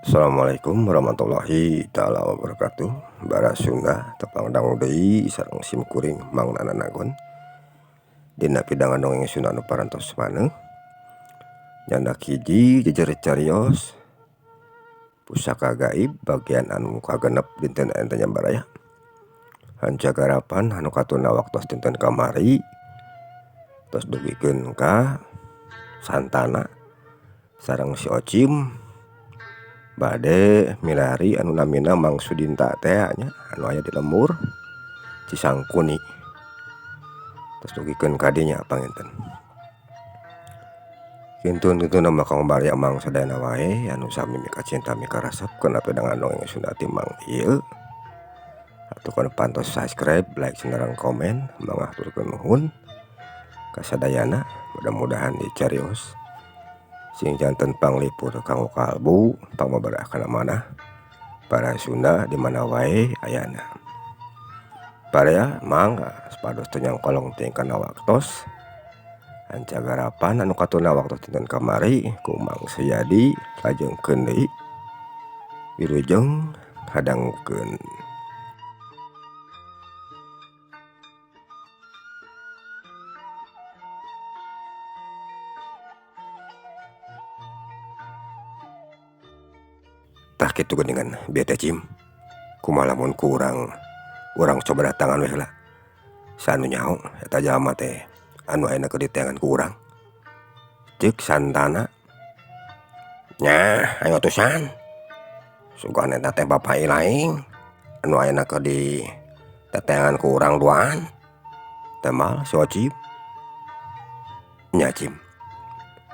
Assalamualaikum warahmatullahi taala wabarakatuh. Bara Sunda tepang dangu deui sareng simkuring Mang Nananagon. Dina pidangan dongeng Sunda anu parantos maneh. Nyandak hiji jejer carios pusaka gaib bagian anu kagenep dinten enten nyambaraya. Hancagarapan anu katuna waktos dinten kamari. Tos dugikeun ka Santana sareng si Ocim bade milari anu namina Mang Sudinta teh nya anu aya di lembur Cisangkuni. Terus dugikeun ka dinya panginten. Kintun-kintun nama kang bari Mang sadayana wae anu sami mika cinta mika resep kana pedangan dongeng Sunda ti Mang ieu. Atukeun pantos subscribe, like, sareng komen, mangaturkeun nuhun ka sadayana. Mudah-mudahan dicarios sing janten panglipur kanggo kalbu pangbabarah kana manah para Sunda di mana wae ayana. Parea mangga sapados teu nyangkolong teuing kana waktos hancagarapan anu katuna waktos dinten kamari ku Mang Suyadi lajengkeun deui wilujeng hadangukeun. Tah kitu geuningan bieu teh Cim. Kumaha lamun kurang urang coba datangan we heula. Sanu nyaho eta jalma teh anu ayeuna keur diteangan ku urang. Ceuk Santana. Nya aya utusan. Sugan eta teh bapa ilaing anu ayeuna keur di teteangan ku urang duaan. Teh mal si Ocim. Nya Cim.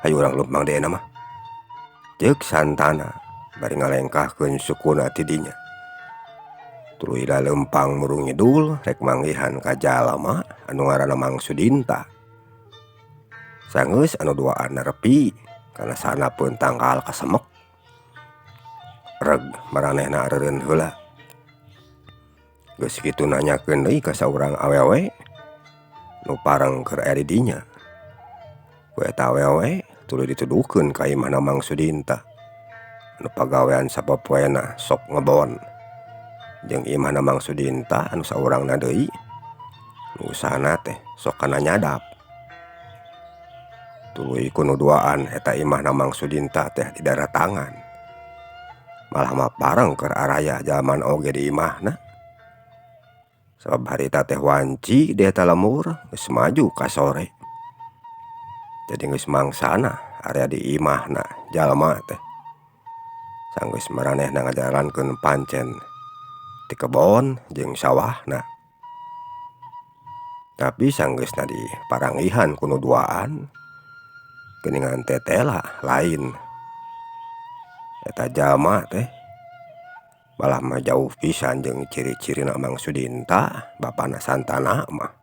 Hayu urang leumpang deuna mah. Ceuk Santana bari ngalengkahkeun sukuna ti dinya. Tuluy leumpang murung ngidul rek manggihan ka jalma anu ngaranna Mang Sudinta. Sanggeus anu duaan nerepi kana sanapeun tangkal kasemek. Reg maranehna areureun heula. Geus kitu nanyakeun deui ka saurang awewe nu pareng keur aya di dinya. Ku eta awewe tuluy dituduhkeun ka imahna Mang Sudinta anu pagawean sapopoena sok ngebon. Jeung imahna Mang Sudinta anu saurangna deui nu usahana teh sok kana nyadap. Tuluy kuno duaan eta imahna Mang Sudinta teh didaratangan. Malah mah pareng keur araya jalman oge di imahna. Sabab harita teh wanci di eta lembur geus maju ka sore. Jadi geus mangsana area di imahna jalma teh. Sanggeus maranehna ngajalankeun pancen di kebon jeung sawahna. Tapi sanggeusna diparangihan kuno duaan geuningan tetela lain. Eta jalma teh malah mah jauh pisan jeung ciri-cirina Mang Sudinta bapana Santana mah.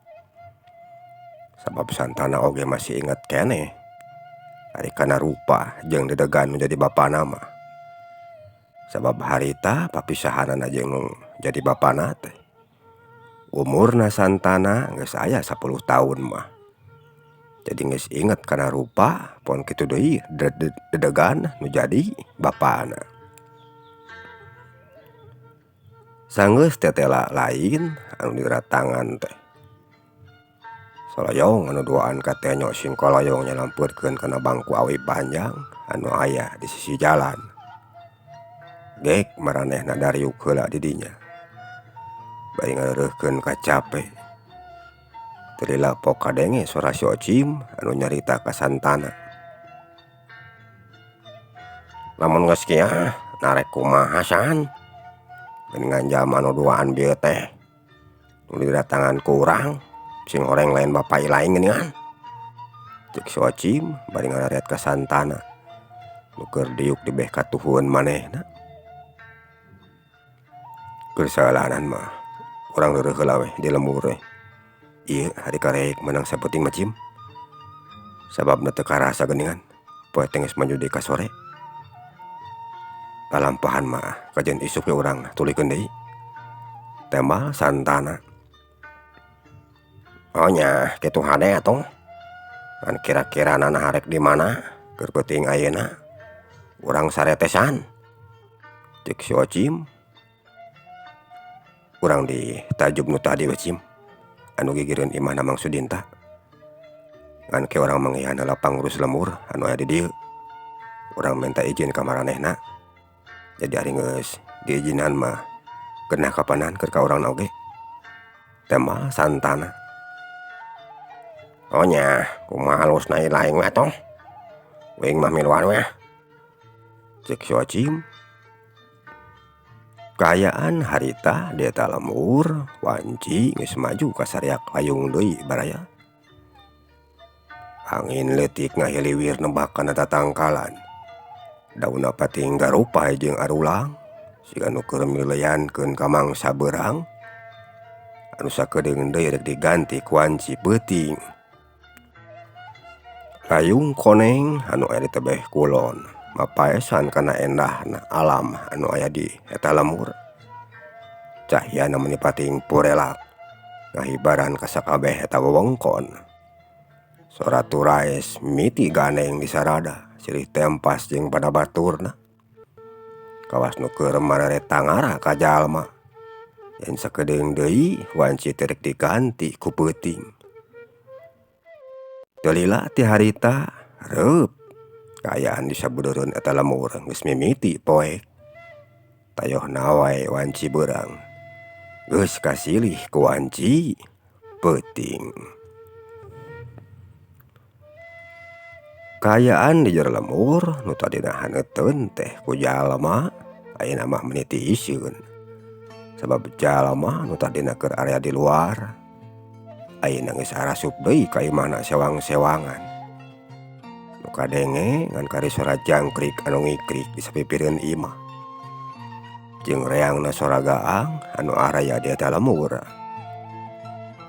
Sabab Santana oge masih inget keneh ari kana rupa jeung dedegan nu jadi bapana mah. Sabab harita papisahanana jeung jadi bapana teh umurna Santana geus aya 10 taun mah. Jadi geus inget kana rupa pon kitu deui dedegan nu jadi bapana. Sanggeus tetela lain anu diratangan teh saloyong anu duaan ka teh nya sing kaloyong nyalampurkeun kana bangku awi panjang anu aya di sisi jalan. Gek maranehna dariuk heula di dinya. Bari ngareureukkeun ka cape. Teu lila pok kadenge suara si Ocim anu nyarita ka Santana. Lamun geus kieu narek kumaha San? Geuningan jalma anu duaan bieu teh nu didatangan ku urang sing horeng lain bapa ilaing geuningan. Ceuk si Ocim bari ngararet ka Santana nu keur diuk di beh katuhun manehna. Keur saeuleanan mah urang reureuh heula we di lembur we. Ieu hari karek meunang sapenting mah Cim. Sababna teu karasa geuningan poe teh geus maju deui ka sore. Kalampahan mah kajen isuk we urang tulikeun deui. Tembal Santana. Oh nya kitu hade atuh. Kan kira-kira nana harek di mana keur peuting ayeuna urang saretesan. Cek si Ocim, kurang di tajub nu tadi Ocim anu gigireun imah Mang Sudinta ngan ke orang manggihan heula pangurus lemur anu aya di dieu. Urang minta izin ka maranehna, jadi ari geus diizinan mah keunah kapanan keur ka urang oge tema santana. Oh nya kumaha halusna laing we atoh wing mah miluan we, cek si Ocim. Kaayaan harita di eta lemur wanci geus maju ka sareak layung deui baraya. Angin leutik ngahiliwir nebak kana tatangkalan. Daunna pating garupa jeung arulang siga nu keur mileuyankeun ka mangsa beurang. Anu sakedeung deui rek diganti ku wanci peuting. Layung koneng anu aya di tebeh kulon mapaesan kana endahna alam anu aya di eta lemur. Cahyana meni pating purelak ngahibaran ka sakabeh eta wewengkon. Sora turaes miti ganeng di sarada silih tempas jeung pada baturna. Kawas nu keur mareretangara ka jalma. Yen sakedeung deui wanci teh rek diganti ku peuting. Teu lila ti harita reup kaayaan di sabudeureun eta lemur geus mimiti poek. Tayohna wae wanci beurang geus kasilih ku wanci peuting. Kaayaan di jero lemur nu tadina haneuteun teh ku jalma ayeuna mah meniti isieun. Sabab jalma nu tadina keur area di luar ayeuna geus arasup deui ka imahna sewang-sewangan. Nu kadenge ngan kari sora jangkrik anu ngikrik di sapipireun imah. Jeung reangna sora gaang anu araya di eta lemur.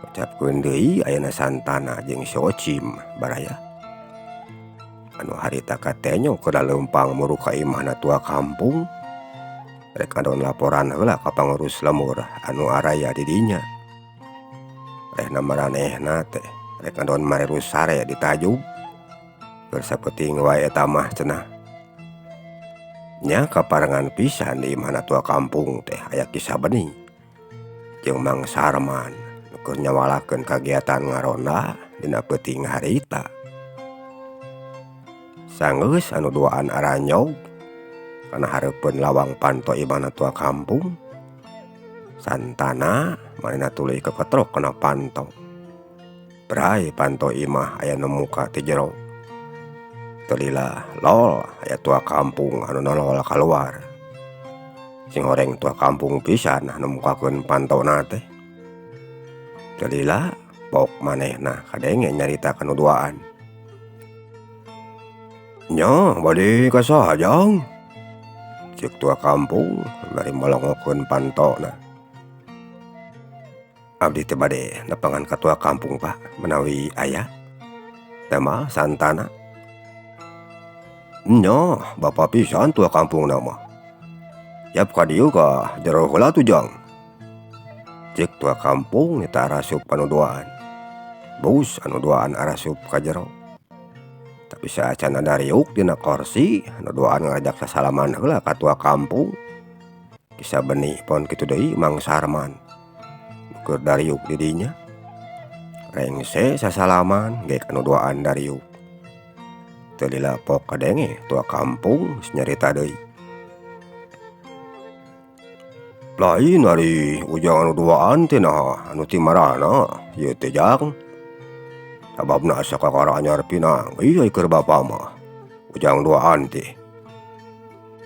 Ucapkeun deui ayeuna santana jeung si Ocim baraya. Anu harita katenyo keur leumpang muru ka imahna tua kampung. Rek adon laporan heula ka pangurus lemur anu araya di dinya. Rehna maranehna teh rek adon marerus sare di tajub. Keur sapeuting wae eta mah cenah. Nya kaparengan pisan di imahna tua kampung teh aya Kisah Beni jeung Mang Sarman nu keur nyawalakeun kagiatan ngaronda dina peuting harita. Sanggeus anu duaan aranyog kana hareupeun lawang panto imahna tua kampung. Santana manehna tuluy keketrok kana panto. Bray panto imah aya nu muka ti jero. Teu lila lol aya tua kampung anu nolol kaluar. Sing horeng tua kampung pisan anu mukakeun pantona teh. Teu lila pok manehna kadenge nyarita kanu duaan. Nya bade ka saha jang? Cek tua kampung bari molongokeun pantona. Abdi teh bade nepangan ka tua kampung Pak menawi aya. Tema santana. Nya bapa pisan tua kampung nama. Yap ka dieu ka jero heula tu jang. Cek tua kampung eta arasup anu duaan. Bus anu duaan arasup ka jero. Tapi saacana dariuk dina kursi anu duaan ngajak sasalaman heula ka tua kampung. Kisah Beni pon kitu deui Mang Sarman. Keur dariuk di dinya. Rengse sasalaman geuk anu duaan dariuk. Teu lila pok kadenge tua kampung geus nyarita deui. Lain ari ujang anu duaan teh naha anu ti marana ieu teh jang. Sababna asa kakara anyar pinanggi ai keur bapa mah. Ujang duaan teh.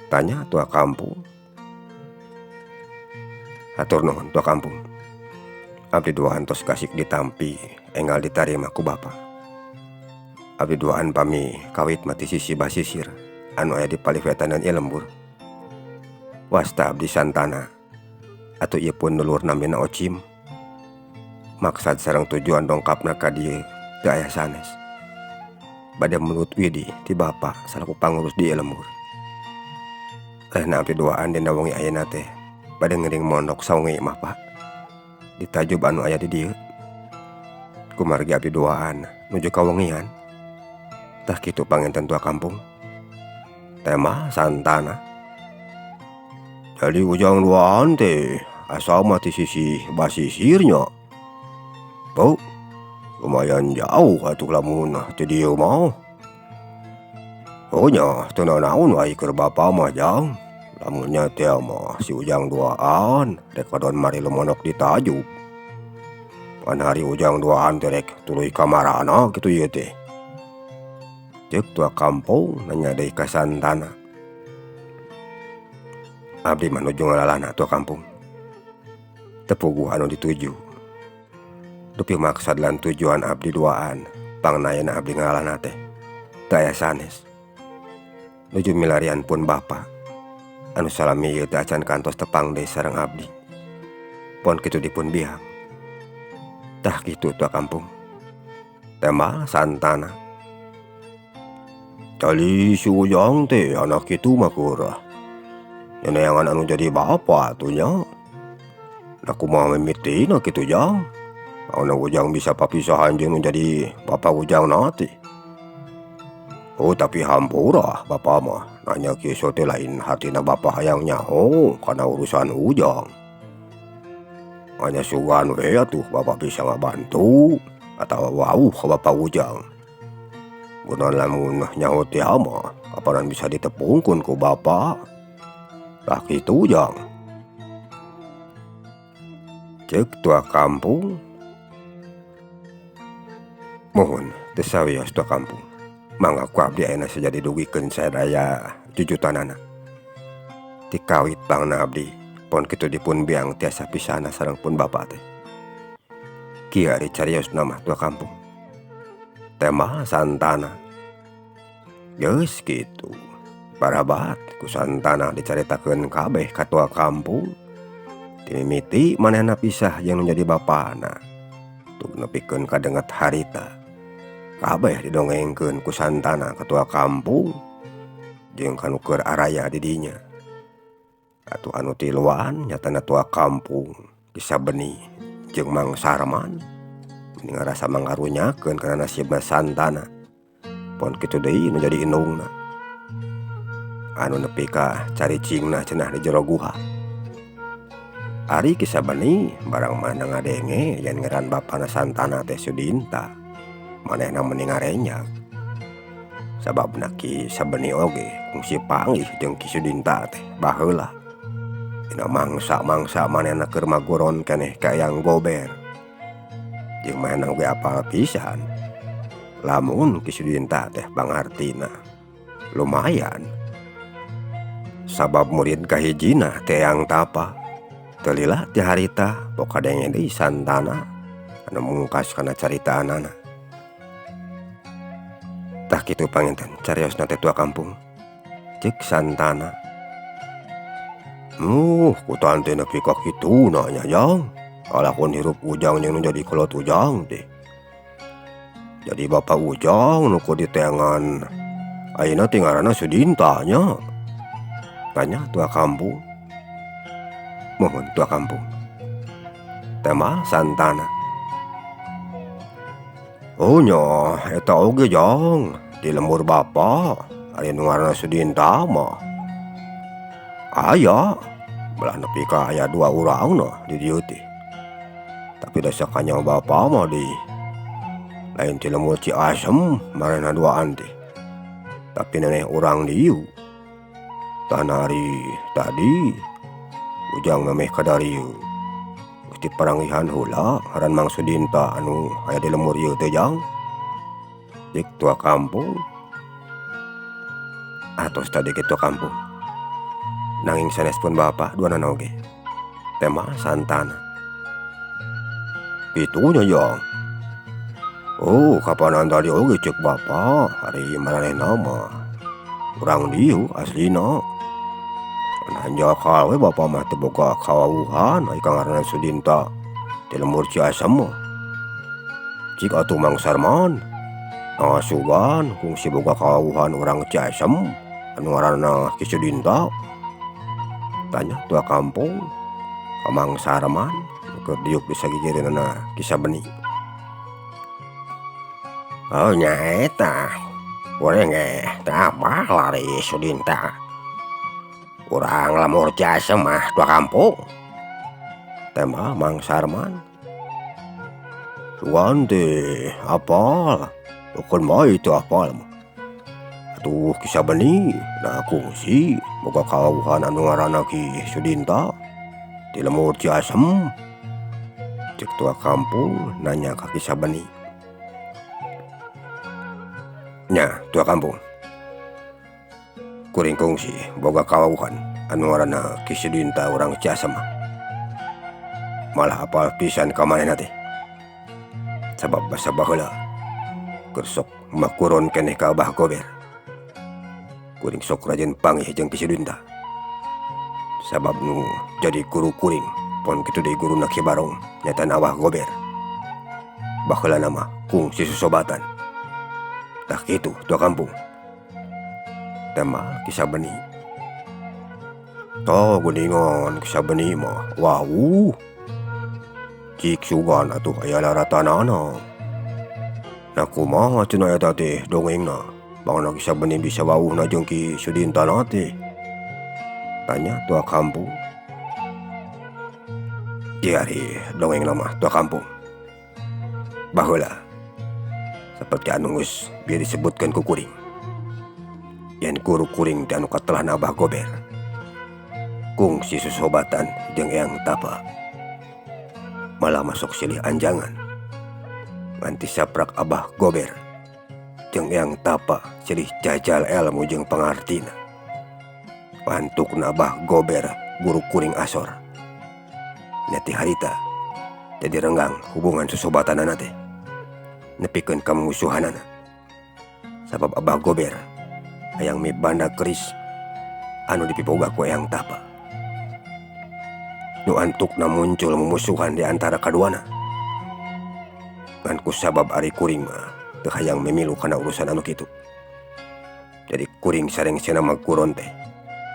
Tanya tua kampung. Hatur nuhun tua kampung. Abdi duaan tos kasih ditampi enggal ditarima ku bapa. Abdi duaan pami kawit mati sisi basisir anu aya di palivetanan ieu lembur. Wasta abdi santana atuh ieu pun nulur namina Ocim. Maksad sareng tujuan dongkapna ka dieu teu aya sanes. Bade menurut Widi ti bapa salaku pangurus di ieu lembur. Rehna abdi duaan dina wengi ayeuna teh bade ngeuring mondok saungi mah Pak. Ditajub anu aya di dieu. Kumargi abdi duaan nuju ka wengian. Tah kitu panginten tua kampung. Tema santana. Jadi ujang duaan teh asal mati sisi basisirnya. Tuh, lumayan jauh atuh lamun teu dieu mah. Oh nya teu naon wae keur bapa mah jang. Lamun nya teh mah si ujang duaan rek kadon mari lumonok ditajuk. Pan hari ujang duaan teh rek tuluy kamarana kitu ieu teh. Ceuk tua kampung nanya deui ka santana. Abdi menuju ngalalana tua kampung. Tepuguh anu dituju. Dupi maksad lan tujuan abdi duaan pangnayana abdi ngalalana teh teu aya sanes. Nuju milarian pun bapa anu salami ieu teh acan kantos tepang deui sareng abdi. Pon kitu dipun biang. Tah kitu tua kampung. Tema santana. Tali si ujang teh anak kitu mah kurah. Nyeneangan anu jadi bapa atunya. Da kumaha mimitina kitu jang. Anu ujang bisa papisahan jeung jadi bapa ujang nanti. Oh tapi hampura bapa mah nanya kieu teh lain hatina bapa hayang nyaho kana urusan ujang. Hanya sugan we atuh bapa bisa ngabantu atawa wauh ka bapa ujang. Mun lamun nyaho teh mah kapanan bisa ditepungkeun ku bapa. Tah kitu jang. Ceuk tua kampung. Mohon teu sawios tua kampung. Mangga ku abdi ayeuna sajadi dugikeun sadaya jujutanana. Ti kawit pangna abdi pon kitu dipun biang tiasa pisahna sareng pun bapa teh. Kieu ari cariosna mah tua kampung. Tema santana. Geus kitu. Parabat ku santana dicaritakeun kabeh ka tua kampung. Timimiti manehna pisah jeung menjadi bapana. Tug nepikeun kadenget harita. Kabeh didongengkeun ku santana ka tua kampung jeung kanu keur araya di dinya. Atuh anu tiluan nyatana tua kampung Kisah Beni jeung Mang Sarman mending ngarasa mangarunyakeun kana nasibna santana. Pon kitu deui nu jadi indungna. Anu nepi ka caricingna cenah di jero guha. Ari Kisah Beni barang mana ngadenge yen ngaran bapana santana teh Sudinta. Manehna mending ngarenyak. Sababna Kisah Beni oge kungsi panggih jeung Ki Sudinta teh baheula. Dina mangsa-mangsa manehna keur magoron keneh ka Eyang Gober. Jeung manehna oge apal pisan. Lamun Ki Sudinta teh bangartina lumayan. Sabab murid kahijina teh Eyang Tapa. Teu lila ti harita boka denge deui santana anu mungkas kana caritaanana. Tah kitu panginten cariosna teh tua kampung. Ceuk santana. Kutaan teh nepi ka kituna nya jang. Alakun hirup ujang jeung nu jadi kolot ujang teh. Jadi bapa ujang nu ku ditengan ayeuna teh ngaranna Sudinta nya. Tanya tua kampung. Mohon tua kampung. Tema santana. Oh nya eta oge jang di lembur bapa ari nu ngaranna Sudinta mah. Aya belah nepi ka aya 2 urangna di dieu teh. Tapi da sakanya bapa mah di lain ti lembur Ciasem marana duaan teh. Tapi neneh urang dieu. Tanari tadi ujang memeh kadarieu. Gusti parangihan heula ngaran Mang Sudinta anu aya di lemur ieu teh jang. Dik tua kampung. Atos tadi kitu kampung. Nanging sanes pun bapa duanana oge. Tema santana. Pitunya jang. Kapanan tadi oge ceuk bapa hari maranehna mah urang dieu aslina. Nanjakal we bapa mah teu boga kawawuhan ai ka ngaranna Sudinta di lembur Ciasem mah. Cik atuh Mang Sarman ngasugan kungsi boga kawawuhan urang Ciasem anu ngaranna Ki Sudinta. Tanya tua kampung ka Mang Sarman keur diuk di sagigireunana Kisah Beni. Oh nya eta urang teh apa lari Sudinta. Urang lamur jasa mah tua kampung. Tema Mang Sarman. Suante apal. Bukan mah itu apal mah. Atuh kisah beni. Nah kungsi. Boga kauhan anu ngaranna Ki Sudinta. Di lemur Ciasem. Cek tua kampung nanya ke kisah beni. Nya tua kampung. Kuring kungsi boga kauhan anu ngaranna Ki Sudinta urang Ciasem. Malah apal pisan ka manehna teh. Sabab basa baheula keur sok makuron keneh ka Abah Gober. Kuring sok rajin panggih jeung Ki Sudinta. Sabab nu jadi guru kuring pon kitu deui guruna Ki Barong nyatan Abah Gober. Baheula nama kungsi susobatan. Tah kitu tua kampung. Tema kisah beni. Toh geuningan kisah beni mah wau. Cik sugan atuh aya laratanana. Nah kumaha cenah eta teh dongengna? Bangna kisah beni bisa wauhna jeung Ki Sudinta teh. Tanya tua kampung. Jadi dongengna mah tua kampung. Baheula saperti anu geus bieu disebutkeun ku kuring. Yen guru kuring teh anu katelahna Abah Gober. Kungsi susobatan jeung Eyang Tapa. Malah masuk silih anjangan. Nganti saprak Abah Gober jeung Eyang Tapa silih jajal ilmu jeung pangartina. Pantukna Abah Gober guru kuring asor. Neti harita jadi renggang hubungan susobatanana teh. Nepikeun ka musuhanana. Sabab Abah Gober hayang mibanda keris anu dipiboga ku Eyang Tapa. Nu antukna muncul mumusuhan di antara kaduana. Ngan kusabab ari kuring mah teu hayang memilu kana urusan anu kitu. Jadi kuring sareng cenah magkuron teh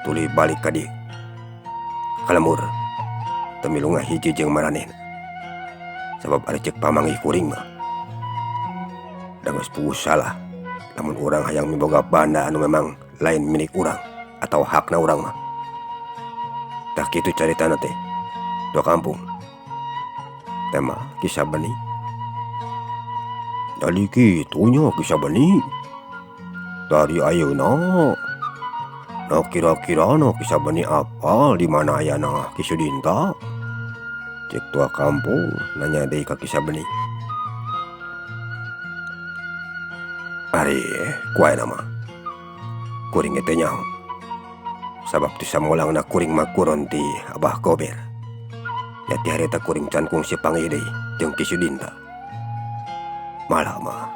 tuluy balik ka dieu. Kalemur teu milu ngahiji jeung maranehna. Sabab ari ceuk pamanggih kuring mah da geus puguh salah lamun urang hayang miboga banda anu memang lain milik urang atau hakna urang mah. Tah kitu caritana teh tua kampung. Tema kisah beni. Dari kitunya kisah beni. Dari ayeuna nah kira-kira kisah beni apa di mana ayana Ki Sudinta? Cek tua kampung nanya deui ka kisah beni. Ari kuae nama kuring teh nyaho. Sabab ti samulangna kuring makuron ti Abah Gober. Nyati harita kuring can kungsi panggih deui jeung Ki Sudinta. Malah mah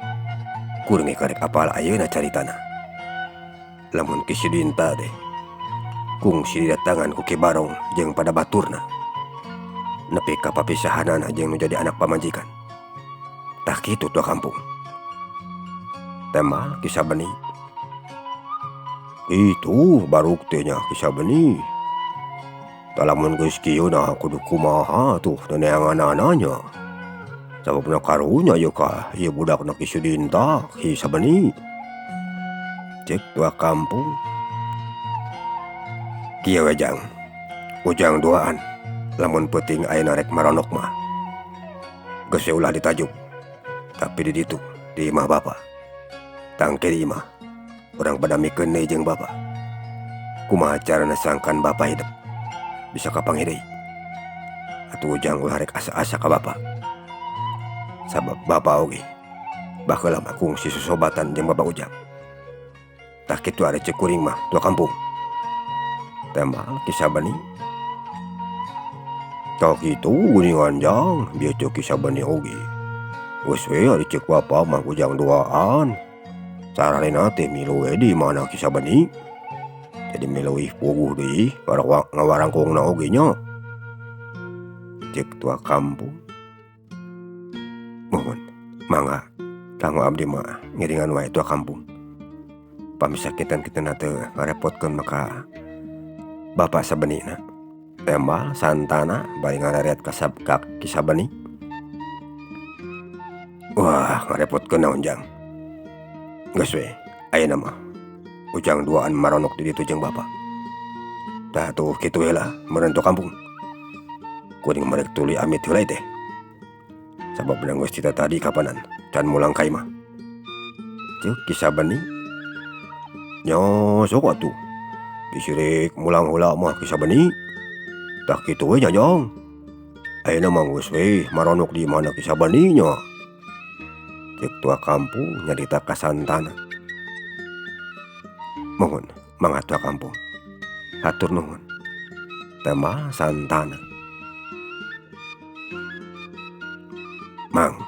kuring karek apal ayeuna caritana. Lamun Ki Sudinta teh kungsi didatangan ku Ki Barong jeung pada baturna. Nepi ka papisahanana jeung nu jadi anak pamajikan. Tah kitu tua kampung. Tema kisah beni. Itu baruk teh nya kisah beni. Talamun geus kieu nah kudu kumaha tuh neneanganana. Sababna karunya ieu ka ieu budakna Ki Sudinta kisah beni. Cek tua kampung. Kieu wejang. Ujang duaan lamun peuting ayeuna rek maronok mah. Geus ulah ditajuk. Tapi di ditu di imah bapa. Tangke di imah urang pada mikeun deui jeung bapa. Kumaha carana sangkan bapa hidup bisa kapanggih deui. Atuh ujang ulah rek asa-asa ka bapa. Sabab bapa oge baheula mah kungsi susobatan jeung bapa ujang. Tah kitu ari ceuk kuring mah tua kampung. Tema kisah beni. Tah kitu geuningan jang bieu ceuk kisah beni oge. Geus we ari ceuk bapa mah ujang duaan. Sararena teh milu we di mana kisah beni. Jadi mileuih puguh deui ngawarangkungna oge nya. Cek tua kampung. Mohon mangga kanggo abdi mah ngiringan wae tua kampung. Pamisakitan kitana teu ngarepotkeun maka bapa sabenina. Tema santana bari ngarareat ka kisah beni. Wah ngarepotkeun naon jang. Geus we ayeuna mah ujang duaan maronok di ditu jeung bapa. Dah tuh gitu lah merentuk kampung. Kuring merek tuli amit heulai teh. Sabab geus cita tadi kapanan can mulang ka imah. Ceuk kisah bani. Nya sok atuh. Bisi mulang heula mah kisah bani. Tah kitu we Jajang. Ayeuna mah geus we maronok di mana kisah bani nya. Ceuk tua kampung nyarita ka santana. Mohon mangga tua kampung. Hatur nuhun. Tema santana. Mang,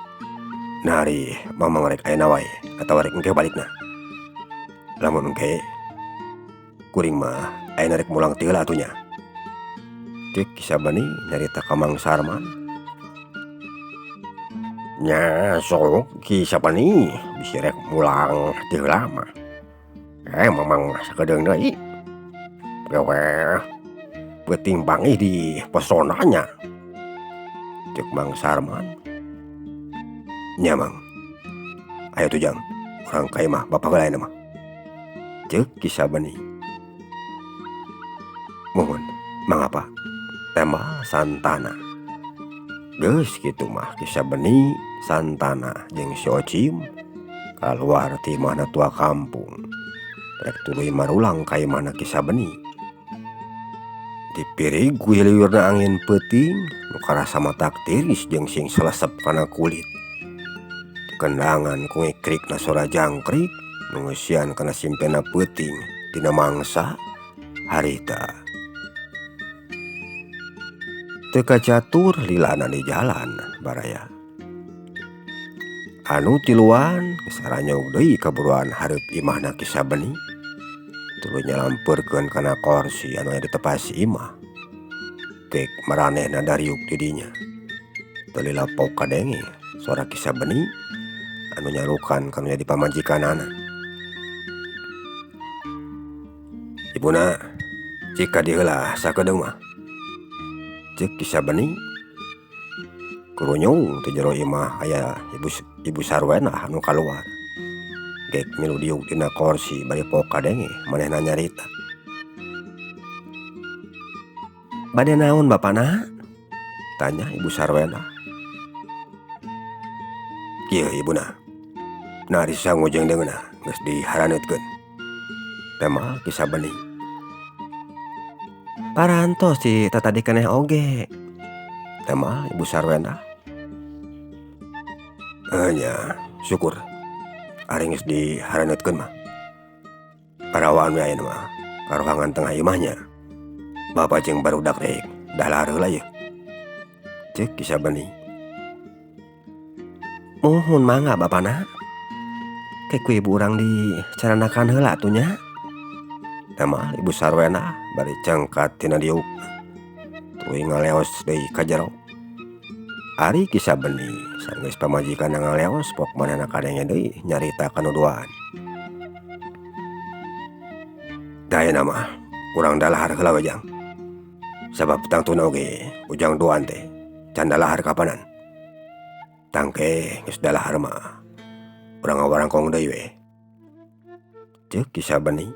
nari mamang rek ayeuna wae atawa rek engke balikna. Lamun engke kuring mah ayeuna rek mulang ti heula atunya. Ceuk kisah bani nyarita ka Mang Sarman. Nya sok kisah bani bisi rek mulang ti heula mah. Mamang sakedeung deui. Gawe peuting bangih di pesonanya. Ceuk Mang Sarman. Nya Mang. Ayo tuh Jang, urang ka imah bapak heula mah. Ceuk kisah bani. Mohon mangapa tema santana. Geus kitu mah kisah bani santana jeung si Ocim kaluar ti imahna tua kampung. Rek tuluy marulang ka imahna kisah bani. Dipirig liurna angin peuting nu karasa matak tiris jeung sing selesep kana kulit. Kendangan ku ngikrikna sora jangkrik nu ngeusian kana simpena peuting dina mangsa harita. Teu kacatur lilana di jalan baraya. Anu tiluan geus aranyog deui kaburuan hareup imahna kisah bani. Tuluy nyalampurkeun kana kursi anu aya di tepas imah. Kek maranehna dariuk di dinya. Teu lila pok kadenge suara kisah bani anu nyarukan kanu jadi pamajikanana. Ibuna cika diheula sakedeung mah. Ceuk kisah bani. Kurunyung ti jero imah aya ibu sarwena anu kaluar. Gek milu diuk dina kursi bari pok kadenge manehna nyarita. Bade naon bapana? Tanya ibu sarwena. Kieu ibuna. Nari sangujeng deungeuna geus diharaneutkeun. Tema kisah bani. Parantos ti tatadi keneh oge. Tema ibu sarwena. Nya syukur. Ari geus diharaneutkeun mah. Parawaan we ayeuna mah karohangan tengah imahnya. Bapak jeung barudak rek dahar heula ye. Ceuk kisah bani. Mohon mangga bapana. Kek ku ibu urang dicaranakan heula atunya. Tema ibu sarwena bari cengkat tina diuk. Tuluy ngaleos deui ka jero. Ari kisah bani sanggeus pamajikanna ngaleos pok manehna kadenge deui nyarita kanuduaan. Da ayeuna mah urang dalahar heula we Jang. Sabab tangtuna oge ujang doan teh can dalahar kapanan. Tangke geus dalahar mah urang ngawarangkong deui we. Ceuk kisah bani.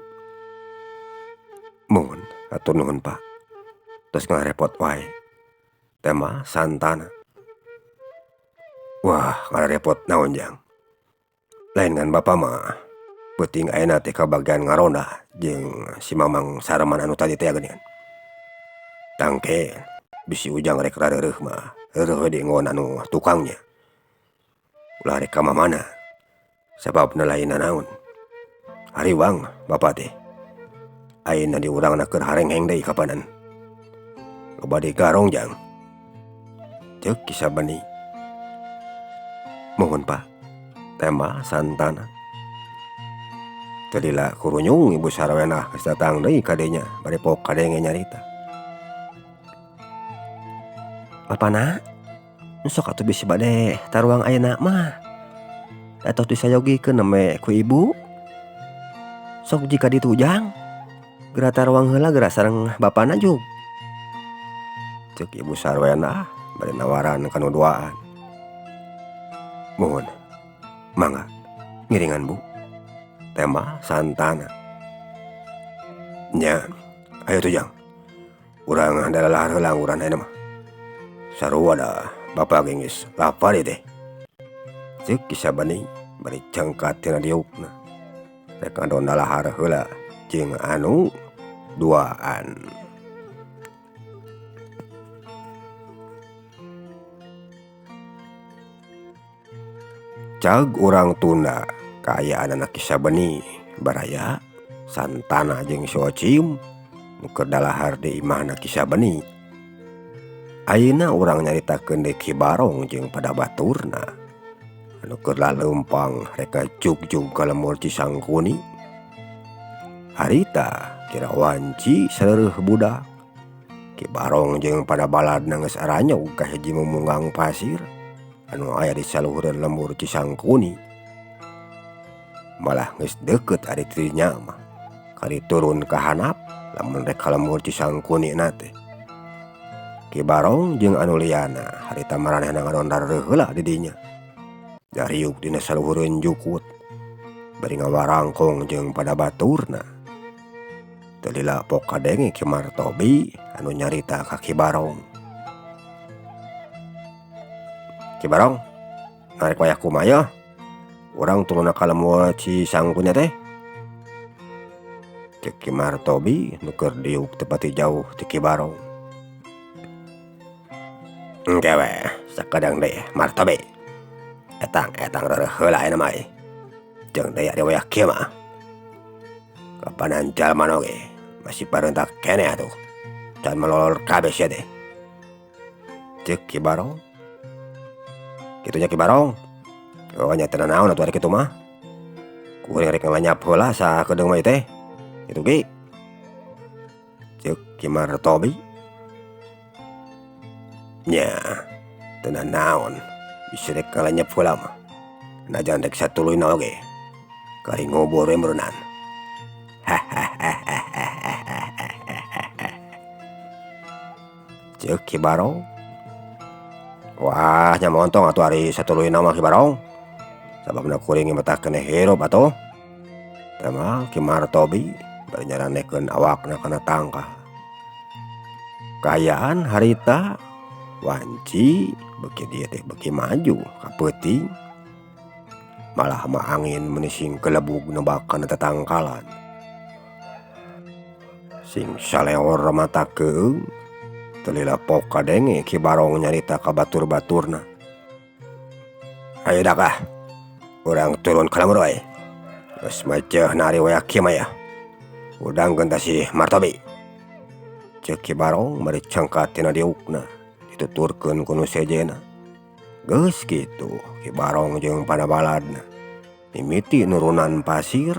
Mohon atur nuhun Pak. Tos ngarepot wae. Tema santana. Wah, ngarepot naon Jang. Lain ngan Bapak mah peuting ayeuna teh kabagian ngaronda jeung si Mamang Sarman anu tadi teh geuningan. Tangke bisi ujang rek rareureuh mah heureuk we ngon anu tukangnya. Ulah rek ka mamana. Sababna lainna naon. Hariwang Bapak teh. Ayeuna di urangna keur harengheng deui kapanan. Loba digarong Jang. Ceuk kisah bani. Mohon Pak. Tema santana. Teu lila kurunyung ibu sarwena geus datang deui ka dinya bari pok kadenge nyarita. Bapana, sok atuh bisi bade taruang ayeuna mah. Atuh disayogikeun neme ku ibu. Sok jika ditu Jang. Geura taruang heula geura sareng bapana jug. Ceuk ibu sarwena bari nawaran kanuduaan. Mohon mangga ngiringan Bu. Tema santana. Nya ayo tuh Jang. urang adalah helang urang mah. Sarua da Bapak gengis lapar deh. Ceuk Ki Sabani bari cengkat tina diukna. Rek ngadon dalahar heula jeung anu duaan. Cag urang tunda kaayaan anak Ki Sabani baraya santana jeung Socium nu keur dalahar di imahna Ki Sabani. Ayeuna urang nyaritakeun deui Ki Barong jeung pada baturna anu keur laleumpang rek jugjug ka lemur Cisangkuni. Harita kira wanci sareureuk budak. Ki Barong jeung pada baladna geus aranyog ka hiji mumunggang pasir anu aya di saluhureun lemur Cisangkuni. Malah geus deukeut ari tidinya mah kali turun ka handap lamun rek ka lemur Cisangkuni na teh. Ki Barong jeung anu liana harita maranehna ngadondar heula di dinya. Dariuk dina saluhureun jukut bari ngawarangkong jeung pada baturna. Teu lila pok kadenge Ki Martobi anu nyarita ka Ki Barong. Ki Barong, narek wayah kumaha? Urang turun ka lemur Cisangkuni teh. Ceuk Ki Martobi nu keur diuk teu pati jauh ti Ki Barong. Engke we, sakadang deui Martobi. Etang reureuk heula ayeuna mah. Jeung deui ari wayah kieu mah. Kapanan jalma oge masih pareuntak keneh atuh. Can melolor kabeh sia teh. Ceuk Ki Barong. Kitu nya Ki Barong. Oh nya teu naon atuh ari kitu mah. Kuring rek ngalanyap heula sakedeung mah teh. Kitu ge. Ceuk Ki Martobi. Nya, teu naon, bisa rek ngalanyap heula mah. Najan rek satuluyna oge. Kari ngubur we meureunnan. Ceuk Ki Barong. Wah, nya montong atuh ari satuluyna mah Ki Barong. Sababna kuring mata keneh hirup atuh. Tah mah Ki Martobi bari nyaranekeun awakna kana tangkah. Kaayaan harita wanci beuki dieu teh beuki maju ka peuting. Malah mah angin menising kelebug nebak kana tatangkalan. Sing saleor mata keung teu lila pok kadenge Ki Barong nyarita ka batur-baturna. Ayo dah kah, urang turun ka lemur wae. Geus maceuna ari wayah kieu mah ya. Udangkeun tah si Martobi. Ceuk Ki Barong bari cangkat tina diukna. Dituturkeun ku nu sejena. Geus kitu Ki Barong jeung pada baladna mimiti nurunan pasir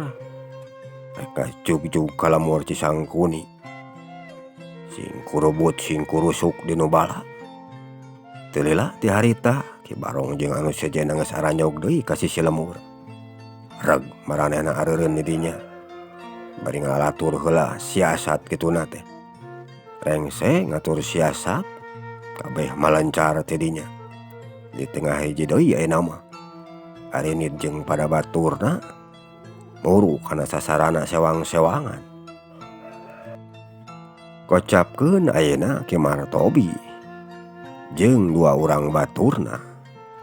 rek jugjug ka lemur Cisangkuni. Sing kurubut sing kurusuk di nu bala. Teu lila ti harita Ki Barong jeung anu sejena geus aranyog deui ka sisi lemur. Reg maranehna areureun di dinya bari ngalatur heula siasat kituna teh. Rengse ngatur siasat kabeh malancar ti dinya. Di tengah hiji deui ayeuna mah arinit jeung pada baturna muru kana sasarana sewang-sewangan. Kocapkeun ayeuna Ki Martobi jeung dua urang baturna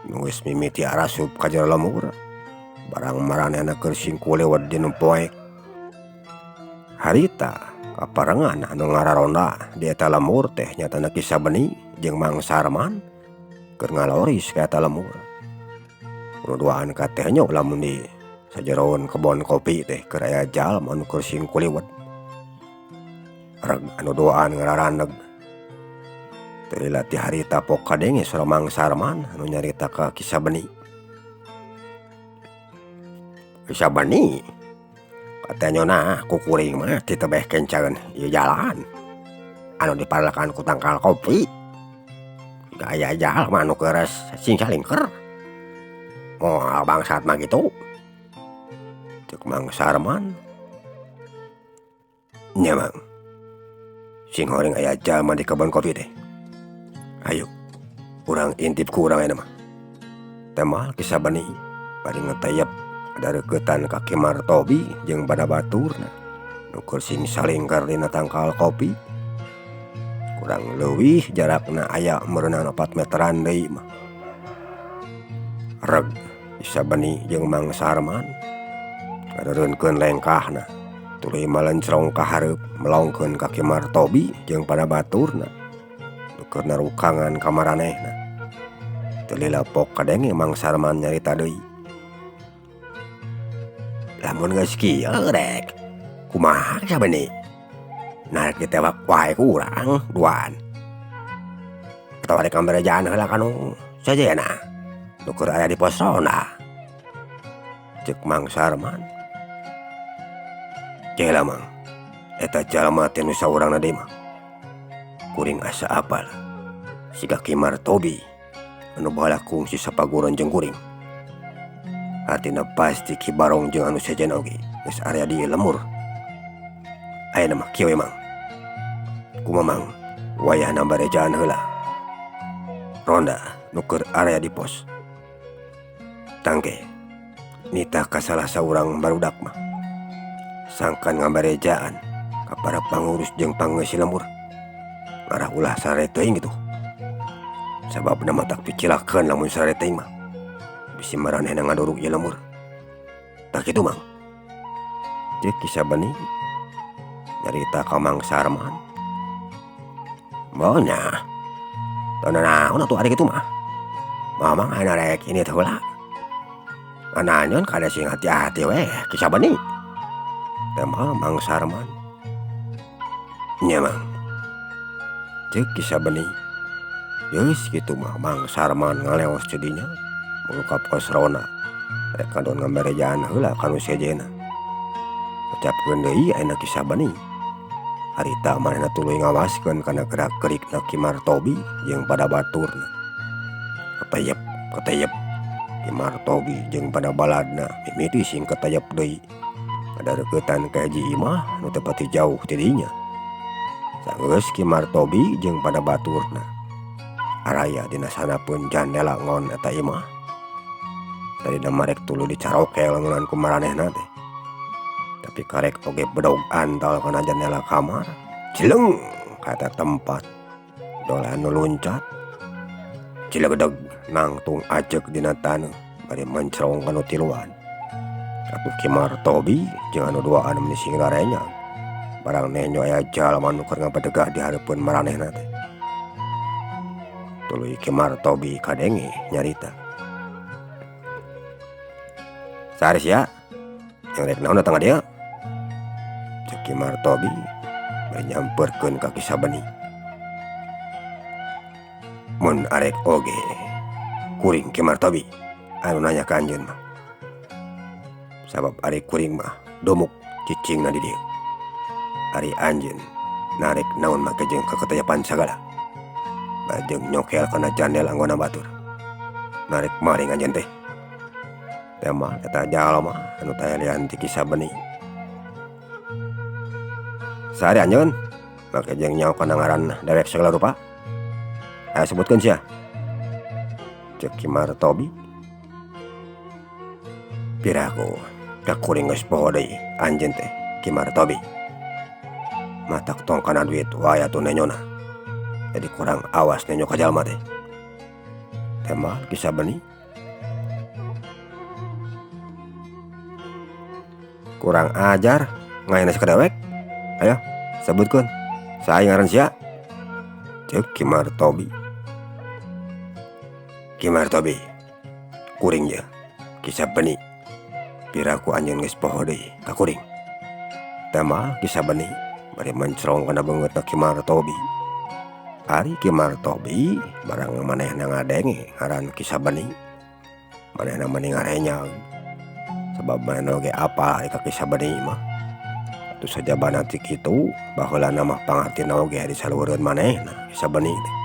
nu geus mimiti arasup ka jero lemur barang maranehna keur singku lewat dinu poek. Harita kaparengan anu ngararonda di eta lemur teh nyatana Ki Sabani jeung Mang Sarman keur ngaloris ka eta lemur. Kudu duaan ka teh nya lamun di sajeroeun kebon kopi teh keur aya jalma anu keur singku liwet. Reg anu doaan ngararaneg. Teu lila ti harita pok kadenge sora Mang Sarman anu nyarita ka Ki Sabani. Ki Sabani, katanya nah kukuring mah ti tebeh kenceun ieu jalan anu diparelekan ku tangkal kopi. Gaya jalma anu keures sing salingker. Moal bangsat mah gitu. Ceuk Mang Sarman. Nya Mang. Sing horing aya jalma di kebon kopi teh. Ayo, urang intip ku urang ayeuna mah. Teh moal Ki Sabani bari ngetayep dareuketan ka Ki Martobi jeung pada baturna nu keur sing salingker dina tangkal kopi. kurang leuwih jarakna aya meureunana 4 meteran deui mah. Reg Kisabani jeung Mang Sarman ngareureukeun lengkahna tuluy malencrong ka hareup melongkeun ka Ki Martobi jeung pada baturna keur narukangan ka maranehna. Teu lilapok kadenge Mang Sarman nyarita deui. Lamun geus kieu rek kumaha Kisabani? Narek ditewak wae ku urang duaan. Atawa rek ngambarejaan heula kanu sejenna nu keur aya di pos ronda. Ceuk Mang Sarman. Ceula Mang, eta jalma teh nu saurangna deui mah. Kuring asa apal siga Ki Martobi anu baheula kungsi sapaguron jeung kuring. Artina pasti Ki Barong jeung anu sejen oge geus area di lemur. Ayeuna mah kieu we Mang. Kumaha Mang, wayahna barejaan heula ronda nu keur area di pos. Tangke nitah ka salah saurang barudak mah sangkan ngabarejaan ka para pangurus jeung pangeus lemur ngarah ulah sarare teuing gitu. Sababna mah tak picilakeun lamun sarare teuing mah bisi maranehna ngaduruk ieu lemur. Tak kitu Mang, ceuk Kisabani nyarita ka Mang Sarman. Monya teu naon atuh ari kitu mah. Mamang aya rek ini teh heula. Ananyon kada sing hati-hati we Kisabani. Tema Mang Sarman. Nya Mang, ceuk Kisabani. Geus kitu mah Mang Sarman ngaleos cedinya muka pos ronda rek kadon ngambarejaan heula kanu sejenna. Ucapkeun deui ayeuna Kisabani. Harita manehna tuluy ngawaskeun kana gerak-gerikna Ki Martobi jeung pada baturna. Ketayep Ki Martobi jeung pada baladna mimiti sing ketayep deui. Ngadareuketan ka hiji imah nu teu pati jauh ti dinya. Sanggeus Ki Martobi jeung pada baturna araya dina sanapeun jandela ngon eta imah. Tadina marek tuluy dicaroke leungeun ku maranehna teh. Tapi karek oge bedog antal kana jandela kamar. Cileng kata tempat dolan nu luncat. Cilegedeg nangtung ajeg dina taneuh bari mencrong kanu tiluan. Atuh Ki Martobi jeung anu duaan meni sing ngarenyang barang nenyo aya jalma nu keur ngabadegah di hareupeun maranehna teh. Tuluy Ki Martobi kadenge nyarita. Sares ya yang rek naon datang ka dieu? Ceuk Ki Martobi bari nyamperkeun ka Kisabani. Mun arek oge kuring Ki Martobi anu nanya ka anjeun mah. Sabab ari kuring mah domuk cicingna di dieu. Ari anjeun narek naon make jeung kaketayapan sagala. Bajeng nyokel kana jandel anggona batur. Narek maring anjeun teh. Tema eta jalma anu tayalian ti Kisabani. Sare anjeun make jeung nyaho kana ngaran dewek sagala rupa. Aya sebutkeun sia. Ceuk Ki Martobi. Piraku da kuring geus poho deui anjeun teh Ki Martobi. Matak tong kana duit wae atuh nenyona. Jadi kurang awas nenyo ka jalma teh. Tema Kisabani. Kurang ajar ngaena sakadewek. Ayo sebutkeun sae ngaran sia? Ceuk Ki Martobi. Ki Martobi, kuring je Kisabani. Piraku anjeun geus poho deui ka kuring. Tema Kisabani bari mencrong kana beungeutna Ki Martobi. Ari Ki Martobi barang manehna ngadenge ngaran Kisabani. Manehna meni ngarenyang. Sabab manehna oge apal ari ka Kisabani mah. Atuh sajabana ti kitu baheulana mah pangartina oge di salueureun manehna Kisabani teh.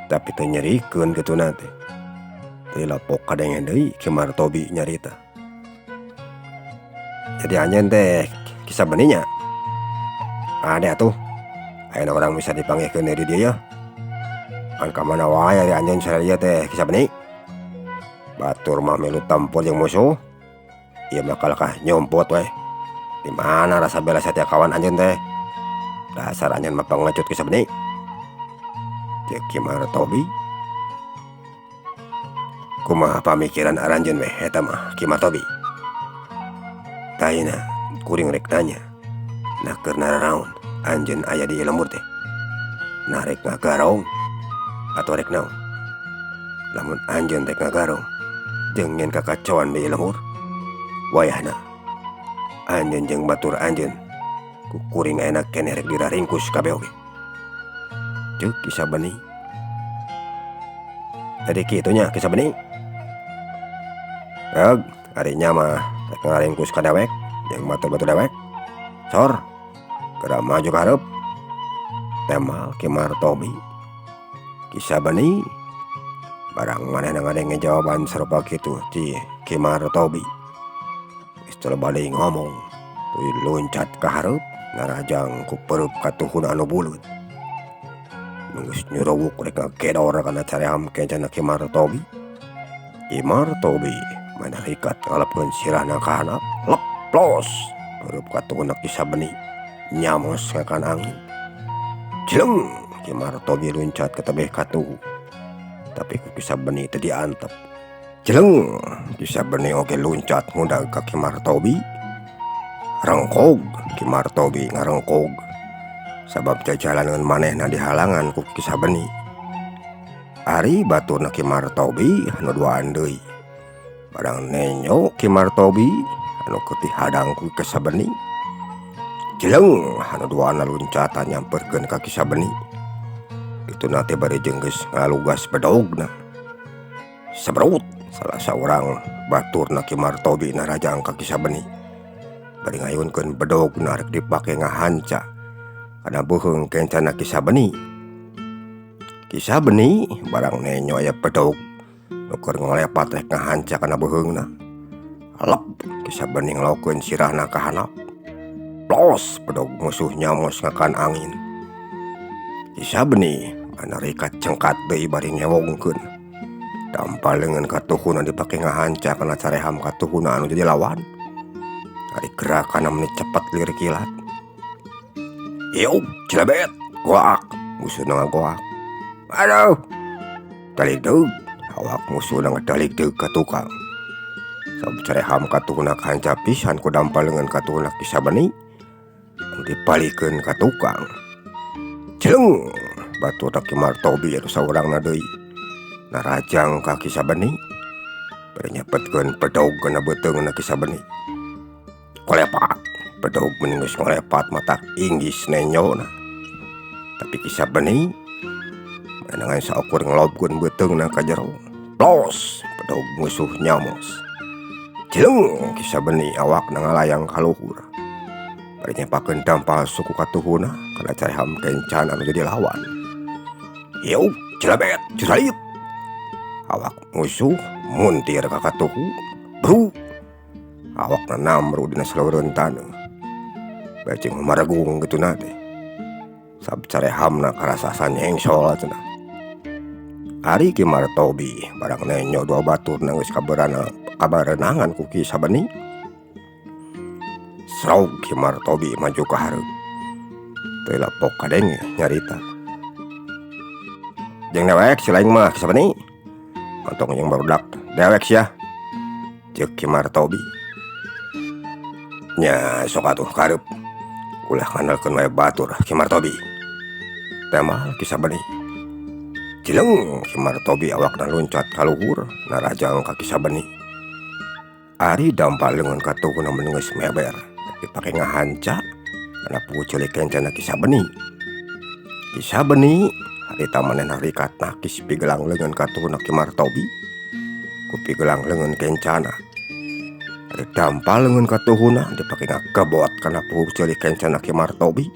Tapi teu nyerikeun kituna teh. Teu lapok kadenge deui Ki Martobi nyarita. Jadi anjeun teh Kisabani nya. Ade atuh. Ayeuna urang bisa dipanggihkeun di dieu. An ka mana wae ari anjeun sadaya teh Kisabani. Batur mah melu tampur jeung musuh. Ieu mah kalakah nyompot we. Di mana rasa bela satia kawan anjeun teh? Dasar anjeun mah pangecut kisah bening. Cek Ki Martobi. Kumaha pamikiran aranjeun weh eta mah Ki Martobi. Tayna kuring rek nanya. Nah keur naraon anjeun aya di lembur teh. Nah rek ngagarong atau rek naon? Lamun anjeun rek ngagarong jeung nyen kakacauan di lembur, wayahna anjeun jeung batur anjeun ku kuring ayeuna keneh rek diraringkus kabeh oge. Ceuk kisah bening. Jadi kitunya kisah bening. Reg, ari nya mah rek ngaringkus ka dewek jeung batur-batur dewek. Sor, geura maju ka hareup. Temal Ki Martobi. Kisah bening. Barang manehna ngadenge jawaban sarupa kitu ti Ki Martobi. Geus teu bade ngomong, tuluy loncat ka hareup narajang ku pereup katuhuna anu buleut. Geus nyuruwuk rek ngakedor kana caream kencana Ki Martobi. Ki Martobi manarikat ngalepkeun sirahna ka handap, lep plos pereup katuhuna Kisah bening nyamos ngakan angin. Jeleng Ki Martobi loncat ka tebeh katuhu. Tapi ku Kisah bening teu diantep. Jeleng Kisah bening oge loncat ngundag ka Ki Martobi. Rengkog Ki Martobi ngarengkog sabab jajalaneun manehna dihalangan ku Kisah bening. Ari baturna Ki Martobi anu duaan deui. Barang nenyo Ki Martobi anu keur dihadang ku Kisah bening. Jeleng anu duana loncatan nyamperkeun ka Kisah bening. Itu nate bari geus ngalugas bedogna. Sebrut salah saurang baturna Ki Martobi narajang ka Kisah bening. Bari ngayunkeun bedogna rek dipake ngahanca kana beuheung kencana Kisah bening. Kisah bening barang nenyo aya bedog nu keur ngolepat rek ngahanca kana beuheungna. Lep Kisah bening ngelakukeun sirahna ka handap. Plos bedog musuh nyamos ngakan angin. Kisah bening manarikat cengkat deui bari ngewongkeun. Dampal leungeun katuhuna dipake ngahanca kana careham katuhuna anu jadi lawan. Ari gerakanna menit cepet lir kilat. Yeuh, cilebet, goak, musuhna ngagoak. Aduh, talik deug, awak musuhna ngadalik deug ka tukang. Sabab careham katuhuna kahanca pisan ku dampal leungeun katuhuna Kisah bening. Dipalikeun ka tukang. Jeleng baturna Ki Martobi anu saurangna deui narajang ka Kisah bening. Bari nyepetkeun bedog kana beuteungna Kisah bening. Kolepat bedog bening geus ngolepat matak inggis nenyona. Tapi Kisah bening manangan saukur ngelobkeun beuteungna ka jero. Plos bedog musuh nyamos. Jeleng Kisah bening awakna ngalayang ka luhur. Bari nyepakeun dampal suku katuhuna kana careham kencan anu jadi lawan. Yeuh, cilebet, cusalit. Awak musuh muntir ka katuhu. Bru. Awakna namru dina saleureun taneuh. Bacing maragung kitu teh. Sab carehamna karasasan nyengsol cenah. Ari Ki Martobi barang nenyo dua baturna geus kabarenangan ku Kisah bening. Sraug Ki Martobi maju ka hareup. Teu lapok kadenge nyarita. Jeung dewek si laing mah Kisah bening. Ontong jeung barudak dewek sia. Ceuk Ki Martobi. Nya sok atuh ka hareup. Ulah ngandalkeun wae batur Ki Martobi. Temal Kisah bening. Jeleng Ki Martobi awakna loncat ka luhur narajang ka Kisah bening. Ari dampal leungeun katuhuna mun geus meber dipake ngahanca kana puceulik kencana Kisah bening. Kisah bening harita manehna rikat nakis pigelang leungeun katuhuna Ki Martobi ku pigelang leungeun kencana. Ari dampal leungeun katuhuna dipake ngakebot kana puceulik kencana Ki Martobi.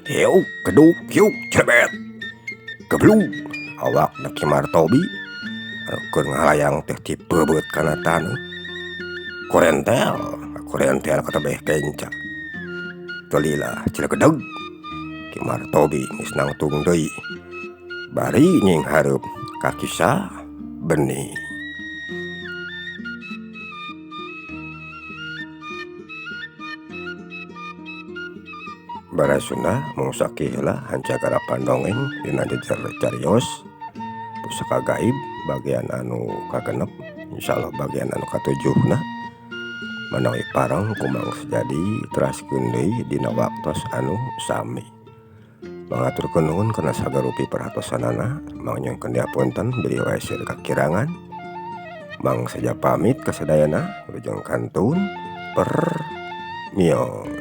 Heuh, keduk, hiuk, cilebet. Geblug awakna Ki Martobi anu keur ngalayang teh ti beubeut kana taneuh. Korentel ka tebeh kenca. Tolila cilegedeg. Ki Martobi geus nangtung deui. Bari nying hareup ka Kisah bening. bara Sunda mungsaki heula hancagara pandongeng dina jejer carios pusaka gaib bagian anu kagenep, insyaallah bagian anu katujuhna manawi pareng kumang sejadi teraskeun deui dina waktos anu sami. Mangaturkeun nuhun kana sagarupi perhatosanana, mangnyongkeun diapunten beri wae sir kakirangan. Mang saja pamit kasadayana, wilujeng kantun per mio.